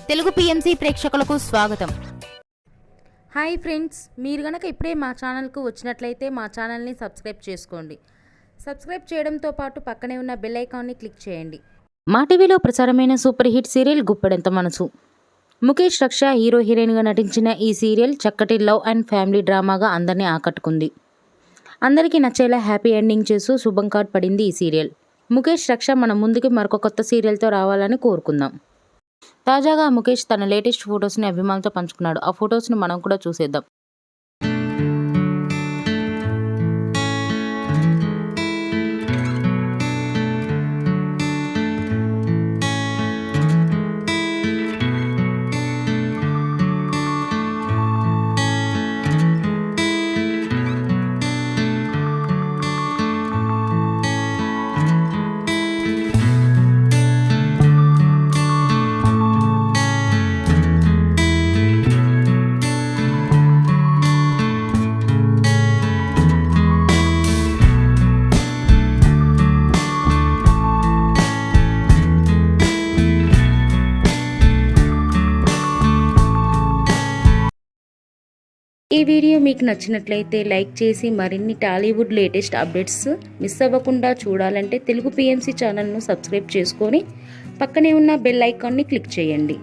Telugu PMC ప్రేక్షకులకు స్వాగతం. Hi friends, మీరు గనక ఇప్పుడే మా ఛానల్కు వచ్చినట్లయితే మా ఛానల్ని సబ్స్క్రైబ్ చేసుకోండి. సబ్స్క్రైబ్ చేయడంతో పాటు పక్కనే ఉన్న బెల్ ఐకాన్ని క్లిక్ చేయండి. మా టీవీలో ప్రసారమైన సూపర్ హిట్ సీరియల్ గుప్పెడంత మనసు. ముఖేష్ రక్ష హీరో హీరోయిన్గా నటించిన ఈ సీరియల్ చక్కటి లవ్ అండ్ ఫ్యామిలీ డ్రామాగా అందరినీ ఆకట్టుకుంది. అందరికీ నచ్చేలా హ్యాపీ ఎండింగ్ చేస్తూ శుభం కార్డ్ పడింది ఈ సీరియల్. ముఖేష్ రక్ష మన ముందుకి మరొక కొత్త సీరియల్తో రావాలని కోరుకుందాం. తాజాగా ముఖేష్ తన లేటెస్ట్ ఫొటోస్ని అభిమానులతో పంచుకున్నాడు. ఆ ఫొటోస్ని మనం కూడా చూసేద్దాం. ఈ వీడియో మీకు నచ్చినట్లయితే లైక్ చేసి మరిన్ని టాలీవుడ్ లేటెస్ట్ అప్డేట్స్ మిస్ అవ్వకుండా చూడాలంటే తెలుగు పిఎంసి ఛానల్ను సబ్స్క్రైబ్ చేసుకొని పక్కనే ఉన్న బెల్ ఐకాన్ని క్లిక్ చేయండి.